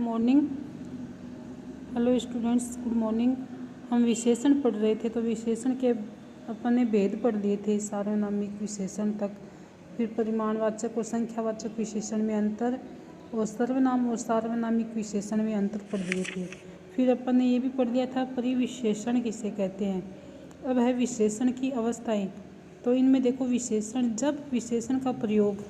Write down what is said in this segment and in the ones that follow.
Morning. Hello students, good morning. हम विशेषण पढ़ रहे थे, तो विशेषण के अपन ने भेद पढ़ लिए थे सार्वनामिक विशेषण तक। फिर परिमाणवाचक और संख्यावाचक विशेषण में अंतर और सर्वनाम और सार्वनामिक विशेषण में अंतर पढ़ लिए थे। फिर अपन ने ये भी पढ़ लिया था परिविशेषण किसे कहते हैं। अब है विशेषण की अवस्थाएं। तो इनमें देखो, विशेषण, जब विशेषण का प्रयोग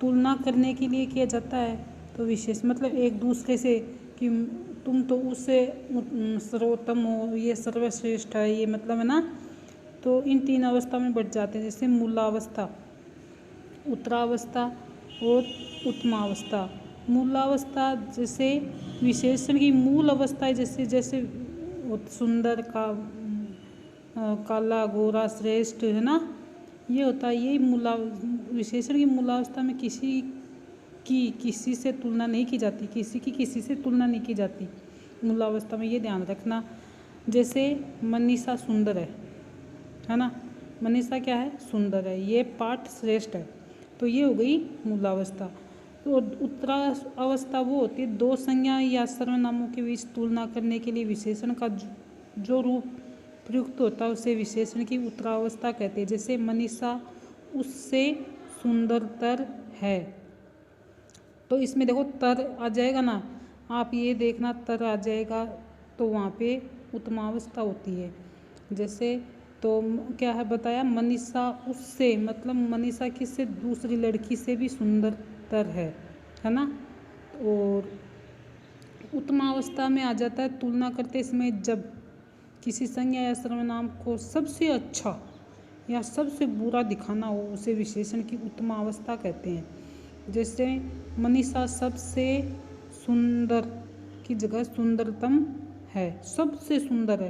तुलना करने के लिए किया जाता है तो विशेष मतलब एक दूसरे से कि तुम तो उससे सर्वोत्तम हो, ये सर्वश्रेष्ठ है, ये मतलब है ना। तो इन तीन अवस्था में बढ़ जाते हैं, जैसे मूलावस्था, उत्तरावस्था और उत्तमावस्था। मूलावस्था जैसे विशेषण की मूल अवस्था है, जैसे जैसे सुंदर का काला गोरा श्रेष्ठ है ना, ये होता है। ये विशेषण की मूलावस्था में किसी से तुलना नहीं की जाती, किसी से तुलना नहीं की जाती मूलावस्था में, ये ध्यान रखना। जैसे मनीषा सुंदर है ना, मनीषा क्या है, सुंदर है, ये पाठ श्रेष्ठ है, तो ये हो गई मूलावस्था। तो उत्तरावस्था वो होती है, दो संज्ञा या सर्वनामों के बीच तुलना करने के लिए विशेषण का जो रूप प्रयुक्त होता है उसे विशेषण की उत्तरावस्था कहते हैं। जैसे मनीषा उससे सुंदरतर है, तो इसमें देखो तर आ जाएगा ना, आप ये देखना तर आ जाएगा, तो वहाँ पे उत्तमावस्था होती है। जैसे तो क्या है बताया, मनीषा उससे मतलब मनीषा किससे, दूसरी लड़की से भी सुंदरतर है ना। और उत्तमावस्था में आ जाता है तुलना करते समय जब किसी संज्ञा या सर्वनाम को सबसे अच्छा या सबसे बुरा दिखाना हो, उसे विशेषण की उत्तमावस्था कहते हैं। जैसे मनीषा सबसे सुंदर की जगह सुंदरतम है, सबसे सुंदर है,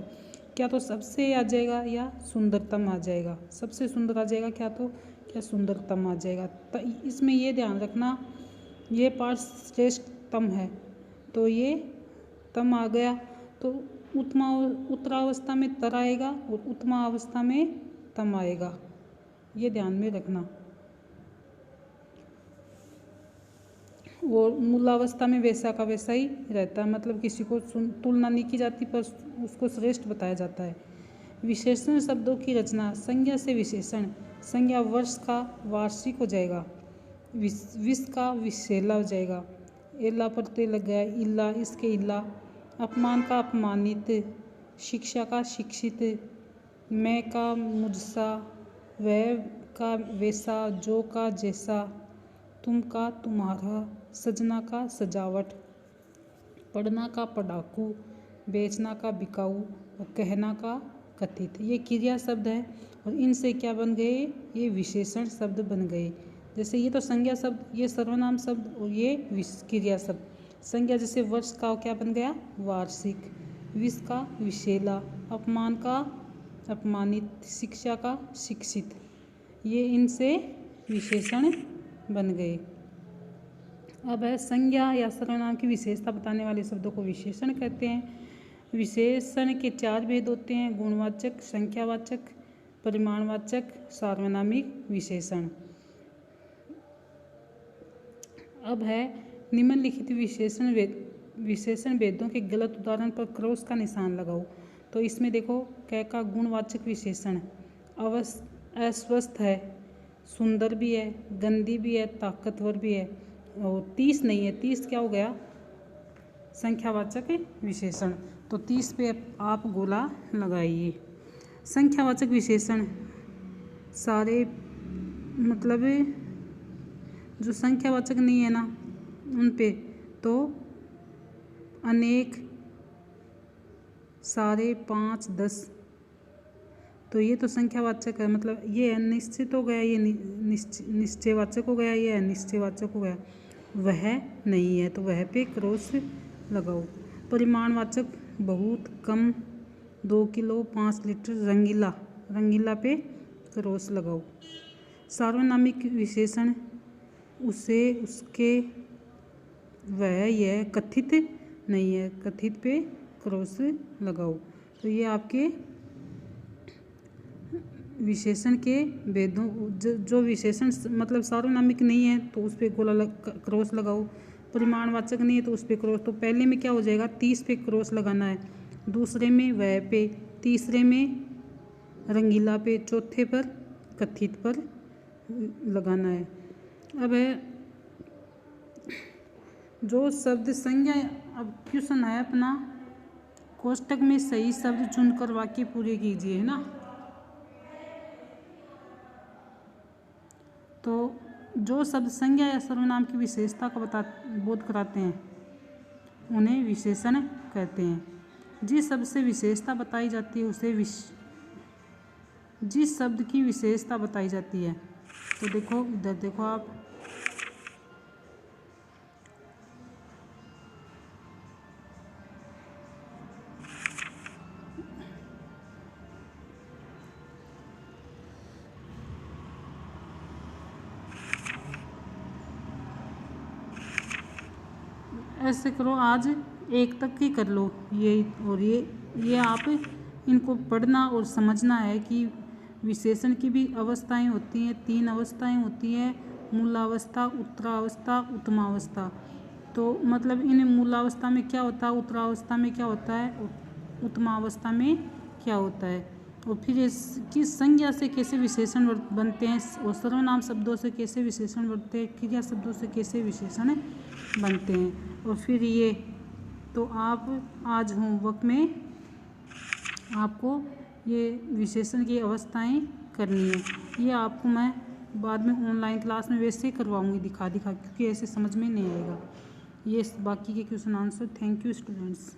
क्या तो सबसे आ जाएगा या सुंदरतम आ जाएगा, सबसे सुंदर आ जाएगा क्या, तो क्या सुंदरतम आ जाएगा। तो इसमें ये ध्यान रखना, ये पाठ श्रेष्ठतम है, तो ये तम आ गया, तो उत्तरावस्था में तर आएगा और उत्तमावस्था में तम आएगा, ये ध्यान में रखना। और मूलावस्था में वैसा का वैसा ही रहता है, मतलब किसी को तुलना नहीं की जाती पर उसको श्रेष्ठ बताया जाता है। विशेषण शब्दों की रचना, संज्ञा से विशेषण, संज्ञा वर्ष का वार्षिक हो जाएगा, विष का विशेला हो जाएगा, एला पर ते लग गया, इल्ला इसके इल्ला, अपमान का अपमानित, शिक्षा का शिक्षित, मैं का मुझसा, वह का वैसा, जो का जैसा, तुम का तुम्हारा, सजना का सजावट, पढ़ना का पढ़ाकू, बेचना का बिकाऊ और कहना का कथित। ये क्रिया शब्द है और इनसे क्या बन गए, ये विशेषण शब्द बन गए। जैसे ये तो संज्ञा शब्द, ये सर्वनाम शब्द और ये क्रिया शब्द। संज्ञा जैसे वर्ष का क्या बन गया, वार्षिक, विष का विशेला, अपमान का अपमानित, शिक्षा का शिक्षित, ये इनसे विशेषण बन गए। अब है संज्ञा या सर्वनाम की विशेषता बताने वाले शब्दों को विशेषण कहते हैं। विशेषण के चार भेद होते हैं, गुणवाचक, संख्यावाचक, परिमाणवाचक, सार्वनामिक विशेषण। अब है निम्नलिखित विशेषण भेदों के गलत उदाहरण पर क्रॉस का निशान लगाओ। तो इसमें देखो, कै का गुणवाचक विशेषण अस्वस्थ है, सुंदर भी है, गंदी भी है, ताकतवर भी है, और 30 नहीं है, 30 क्या हो गया, संख्यावाचक विशेषण। तो 30 पे आप गोला लगाइए। संख्यावाचक विशेषण सारे, मतलब जो संख्यावाचक नहीं है ना उन पे, तो अनेक, सारे, 5, 10, तो ये तो संख्यावाचक है, मतलब ये अनिश्चित हो गया, ये निश्चयवाचक हो गया, ये अनिश्चयवाचक हो गया, वह नहीं है तो वह पे क्रॉस लगाओ। परिमाणवाचक बहुत, कम, 2 किलो, 5 लीटर, रंगीला, रंगीला पे क्रॉस लगाओ। सार्वनामिक विशेषण उसे, उसके, वह, यह, कथित नहीं है, कथित पे क्रॉस लगाओ। तो ये आपके विशेषण के भेदों, जो विशेषण मतलब सार्वनामिक नहीं है तो उस पर गोला क्रॉस लगाओ। परिमाणवाचक नहीं है तो उस पर क्रॉस, तो पहले में क्या हो जाएगा 30 पे क्रॉस लगाना है, दूसरे में वह पे, तीसरे में रंगीला पे, चौथे पर कथित पर लगाना है। अब है जो शब्द संज्ञा, अब क्वेश्चन है अपना कोष्टक में सही शब्द चुनकर वाक्य पूरे कीजिए, है ना। तो जो शब्द संज्ञा या सर्वनाम की विशेषता का बोध कराते हैं उन्हें विशेषण कहते हैं। जिस शब्द से विशेषता बताई जाती है उसे जिस शब्द की विशेषता बताई जाती है, तो देखो इधर देखो आप, ऐसे करो आज 1 तक ही कर लो ये, और ये आप इनको पढ़ना और समझना है कि विशेषण की भी अवस्थाएं होती हैं, 3 अवस्थाएं होती हैं, मूलावस्था, उत्तरावस्था, उत्तमावस्था। तो मतलब इन मूलावस्था में क्या होता है, उत्तरावस्था में क्या होता है, उत्तमावस्था में क्या होता है, और फिर इसकी संज्ञा से कैसे विशेषण बनते हैं, और सर्वनाम शब्दों से कैसे विशेषण बनते हैं, क्रिया शब्दों से कैसे विशेषण बनते हैं। और फिर ये तो आप आज होमवर्क में आपको ये विशेषण की अवस्थाएं करनी है। ये आपको मैं बाद में ऑनलाइन क्लास में वैसे ही करवाऊंगी दिखा क्योंकि ऐसे समझ में नहीं आएगा। ये बाकी के question answer. Thank you students.